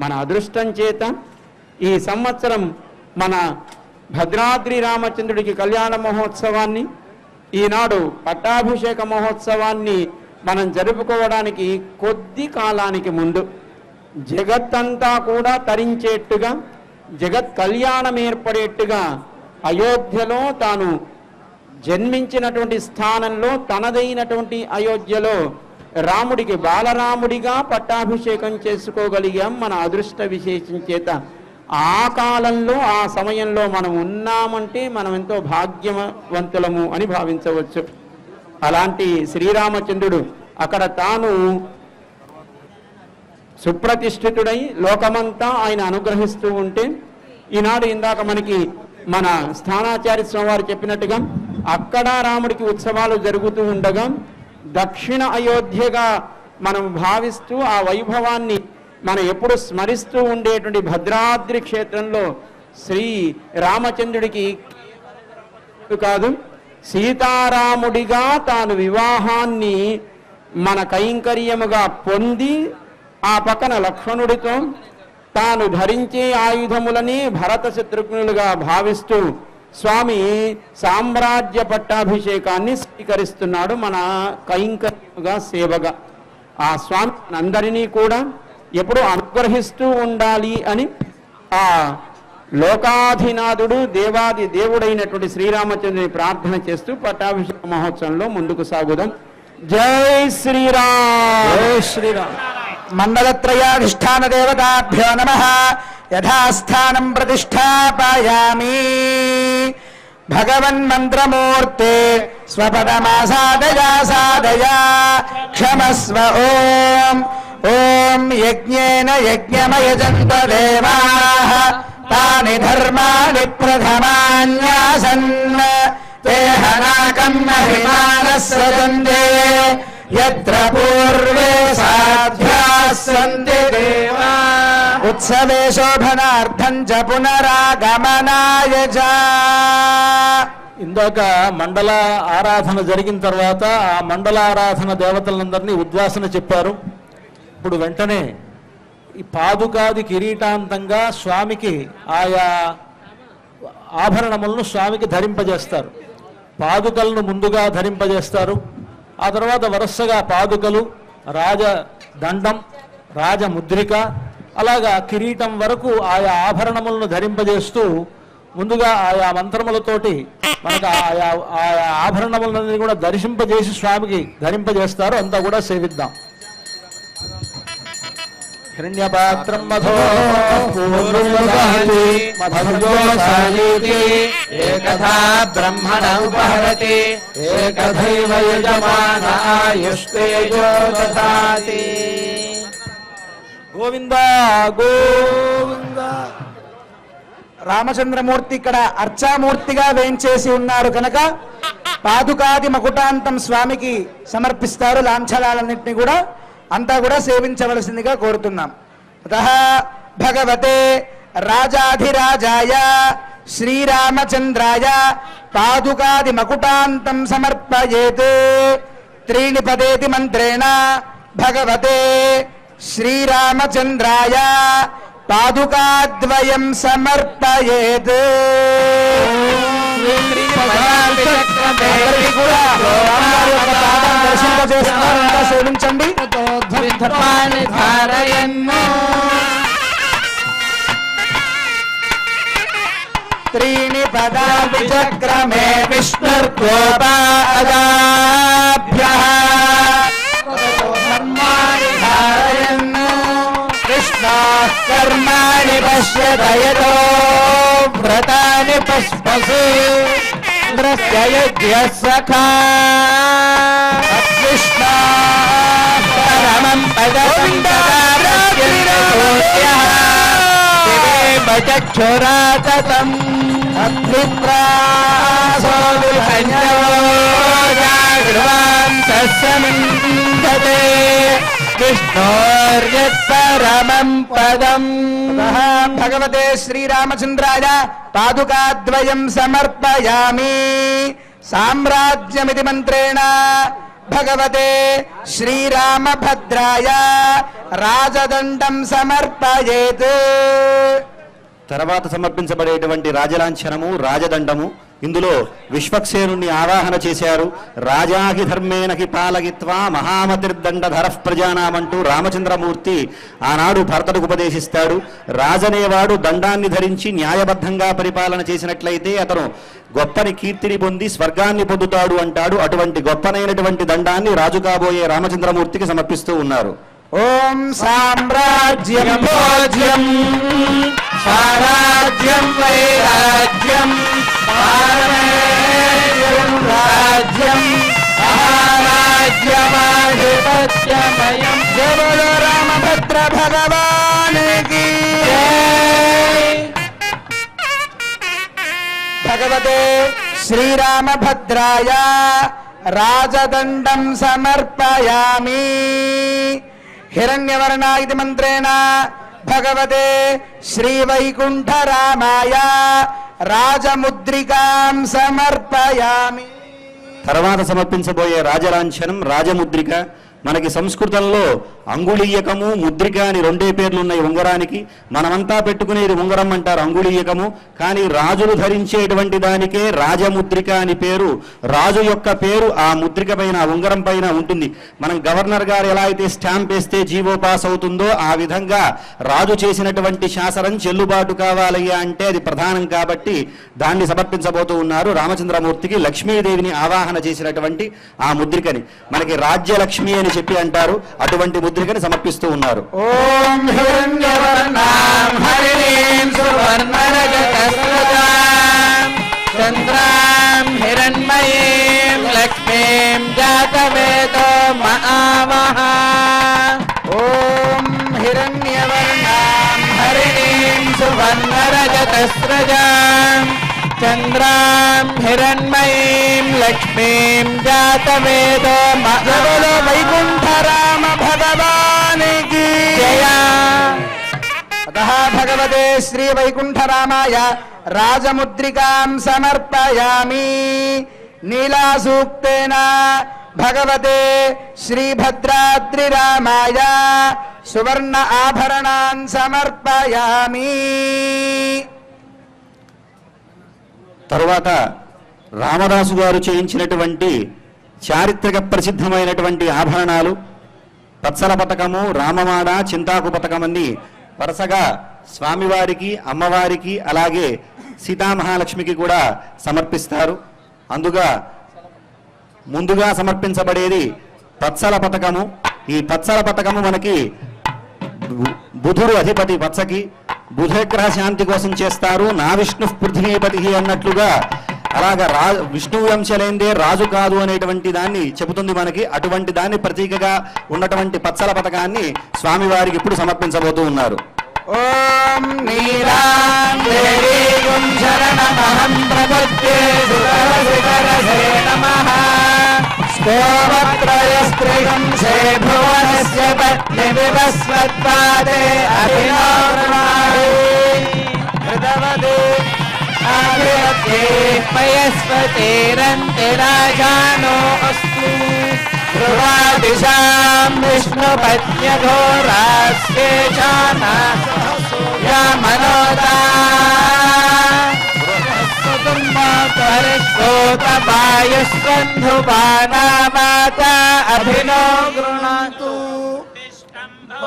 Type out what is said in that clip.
మన అదృష్టం చేత ఈ సంవత్సరం మన భద్రాద్రి రామచంద్రుడికి కళ్యాణ మహోత్సవాన్ని, ఈనాడు పట్టాభిషేక మహోత్సవాన్ని మనం జరుపుకోవడానికి కొద్ది కాలానికి ముందు జగత్తంతా కూడా తరించేట్టుగా, జగత్ కళ్యాణం ఏర్పడేట్టుగా అయోధ్యలో తాను జన్మించినటువంటి స్థానంలో తనదైనటువంటి అయోధ్యలో రాముడికి బాలరాముడిగా పట్టాభిషేకం చేసుకోగలిగాం మన అదృష్ట విశేషం చేత. ఆ కాలంలో ఆ సమయంలో మనం ఉన్నామంటే మనం ఎంతో భాగ్యవంతులము అని భావించవచ్చు. అలాంటి శ్రీరామచంద్రుడు అక్కడ తాను సుప్రతిష్ఠితుడై లోకమంతా ఆయన అనుగ్రహిస్తూ ఉంటే, ఈనాడు ఇందాక మనకి మన స్థానాచార్య స్వామి వారు చెప్పినట్టుగా అక్కడ రాముడికి ఉత్సవాలు జరుగుతూ ఉండగా దక్షిణ అయోధ్యగా మనం భావిస్తూ ఆ వైభవాన్ని మనం ఎప్పుడు స్మరిస్తూ ఉండేటువంటి భద్రాద్రి క్షేత్రంలో శ్రీ రామచంద్రుడికి కాదు సీతారాముడిగా తాను వివాహాన్ని మన కైంకర్యముగా పొంది, ఆ పక్కన లక్ష్మణుడితో తాను ధరించే ఆయుధములని భరత శత్రుఘ్నులుగా భావిస్తూ స్వామి సామ్రాజ్య పట్టాభిషేకాన్ని స్వీకరిస్తున్నాడు మన కైంకర్యముగా, సేవగా. ఆ స్వామి అందరినీ కూడా ఎప్పుడు అనుగ్రహిస్తూ ఉండాలి అని ఆ లోకాధినాథుడు దేవాది దేవుడైనటువంటి శ్రీరామచంద్రుని ప్రార్థన చేస్తూ పట్టాభిషేక మహోత్సవంలో ముందుకు సాగుదాం. జై శ్రీరామ్. జై శ్రీరామ్. మండలత్రయాధిష్టాన దేవతాభ్యో నమః. యథాస్థానం ప్రతిష్టాపయామి. భగవన్మంత్రమూర్తే స్వపదమాసాదయా సాదయా క్షమస్వ. ఓం ఓం యజ్ఞేన యజ్ఞమయజంత దేవాః తాని ధర్మాణి ప్రథమాన్యాసన్ తేహనాకం మహిమానః సజంతే యత్ర పూర్వే సాధ్యాః సంతి దేవా ఉత్సవే శోభనార్థం చ పునరాగమనాయ చ. ఇందాక మండల ఆరాధన జరిగిన తర్వాత ఆ మండల ఆరాధన దేవతలందరినీ ఉద్వాసన చెప్పారు. ఇప్పుడు వెంటనే ఈ పాదుకాది కిరీటాంతంగా స్వామికి ఆయా ఆభరణములను స్వామికి ధరింపజేస్తారు. పాదుకలను ముందుగా ధరింపజేస్తారు. ఆ తర్వాత వరుసగా పాదుకలు, రాజదండం, రాజముద్రిక, అలాగా కిరీటం వరకు ఆయా ఆభరణములను ధరింపజేస్తూ ముందుగా ఆయా మంత్రములతోటి మనకు ఆయా ఆభరణములని కూడా దర్శింపజేసి స్వామికి ధరింపజేస్తారు. అంతా కూడా సేవిద్దాం. హిరణ్యపాత్రం మధో ఏకథా బ్రహ్మణ ఉపహరతి ఏకథైవ యజమానాయుస్తేజో దదాతి. గోవింద గోవింద. రామచంద్రమూర్తి ఇక్కడ అర్చామూర్తిగా వేంచేసి ఉన్నారు కనుక పాదుకాది మకుటాంతం స్వామికి సమర్పిస్తారు. లాంఛనాలన్నింటినీ కూడా అంతా కూడా సేవించవలసిందిగా కోరుతున్నాం. అతః భగవతే రాజాధిరాజాయ శ్రీరామచంద్రాయ పాదుకాది మకుటాంతం సమర్పయేత్. త్రీణి పదేతి మంత్రేణ భగవతే శ్రీరామచంద్రాయ పాదుకాద్వయం సమర్పయేత్. సేవించండి. త్రీణి పదాభి చక్రమే విష్ణుర్గోపాదాభ్యః ధర్మాణి ధారయన్ కృష్ణాః కర్మాణి పశ్యత యతో వ్రతాని పశ్పసి ద్రస్య సఖా అద్విష్ణాః పరమం పదం చక్షురాతతం అద్విప్రాసో విభంజోజాగ్రవాంతస్సమింధతే కృష్ణోర్యత్పరమం పదం. భగవతే శ్రీరామచంద్రాయ పాదుకాద్వయం సమర్పయామి. సామ్రాజ్యమితి మంత్రేణ భగవతే శ్రీరామభద్రాయ రాజదండం సమర్పయేత్. తర్వాత సమర్పించబడేటువంటి రాజలాంఛనము రాజదండము. ఇందులో విశ్వక్సేనుణ్ణి ఆవాహన చేశారు. రాజాహి ధర్మేనకి పాలగిత్వా మహామతిర్దండధర ప్రజానామంటూ రామచంద్రమూర్తి ఆనాడు భరతుడికి ఉపదేశిస్తాడు. రాజనేవాడు దండాన్ని ధరించి న్యాయబద్ధంగా పరిపాలన చేసినట్లయితే అతను గొప్పని కీర్తిని పొంది స్వర్గాన్ని పొందుతాడు అంటాడు. అటువంటి గొప్పనైనటువంటి దండాన్ని రాజు కాబోయే రామచంద్రమూర్తికి సమర్పిస్తూ ఉన్నారు. ఓం సామ్రాజ్యం భోజ్యం స్వరాజ్యం వైరాజ్యం పారమేయం రాజ్యం మహారాజ్యమాధిపత్యమయం. జయ బోలో రామభద్ర భగవానికి జై. భగవతే శ్రీరామభద్రాయ రాజదండం సమర్పయామి. హిరణ్యవర్ణా ఇది మంత్రేణ భగవతే శ్రీవైకుంఠరామాయ రాజముద్రికాం సమర్పయామి. తర్వాత సమర్పించబోయే రాజలాంఛనం రాజముద్రిక. మనకి సంస్కృతంలో అంగుళీయకము ముద్రిక అని రెండే పేర్లు ఉన్నాయి ఉంగరానికి. మనమంతా పెట్టుకునేది ఉంగరం అంటారు అంగుళీయకము, కానీ రాజులు ధరించేటువంటి దానికే రాజముద్రిక అని పేరు. రాజు యొక్క పేరు ఆ ముద్రిక పైన ఉంగరం పైన ఉంటుంది. మనం గవర్నర్ గారు ఎలా అయితే స్టాంప్ వేస్తే జీవో పాస్ అవుతుందో ఆ విధంగా రాజు చేసినటువంటి శాసనం చెల్లుబాటు కావాలయ్యా అంటే అది ప్రధానం కాబట్టి దాన్ని సమర్పించబోతూ ఉన్నారు. రామచంద్రమూర్తికి లక్ష్మీదేవిని ఆవాహన చేసినటువంటి ఆ ముద్రికని మనకి రాజ్యలక్ష్మి అని చెప్పి అంటారు. అటువంటి ముద్రికని సమర్పిస్తూ ఉన్నారు. ఓం హిరణ్యవర్ణాం హరిణీం సువర్ణరజతస్రజాం చంద్రాం హిరణ్మయీం లక్ష్మీం జాతవేదో మహావహ. ఓం హిరణ్యవర్ణాం హరిణీం సువర్ణరజతస్రజాం చంద్రాం హిరణ్మయీం లక్ష్మీం జాతవేదో మహావహ. వైకుంఠరామ భగవానికి జయ. అతః భగవతే శ్రీ వైకుంఠరామాయ రాజముద్రికాం సమర్పయామి. నీలాసూక్తేన భగవతే శ్రీభద్రాద్రిరామాయ సువర్ణ ఆభరణాన్ సమర్పయామి. తరువాత రామదాసు గారు చేయించినటువంటి చారిత్రక ప్రసిద్ధమైనటువంటి ఆభరణాలు పత్సల పతకము, రామమాడ, చింతాకు పతకమన్ని వరుసగా స్వామివారికి, అమ్మవారికి, అలాగే సీతామహాలక్ష్మికి కూడా సమర్పిస్తారు. అందుగా ముందుగా సమర్పించబడేది పత్సల పతకము. ఈ పత్సల పతకము మనకి బుధుడు అధిపతి పత్సకి, బుధగ్రహ శాంతి కోసం చేస్తారు. నా విష్ణు పృథ్వీపతి అన్నట్లుగా అలాగా విష్ణు వంశలేందే రాజు కాదు అనేటువంటి దాన్ని చెబుతుంది మనకి. అటువంటి దాన్ని ప్రతీకగా ఉన్నటువంటి పత్సల పతకాన్ని స్వామివారికి ఇప్పుడు సమర్పించబోతూ ఉన్నారు. ఓం నీలాంబరీం శరణమహం ప్రపద్యే సురసికరసే నమః. స్తోమత్రయస్త్రిగం శే భువనస్య పత్ని వివస్వత్పాదే అభినవృణాది హృదవదే పయస్వతేరంతి రాజానో అస్తు. ధ్రువాదిశాం విష్ణుపత్న్యఘోరాస్యే చానాసోయమనోదా పరిష్కోతపాయుష్బంధుపానామాత అభినో గృణాతు.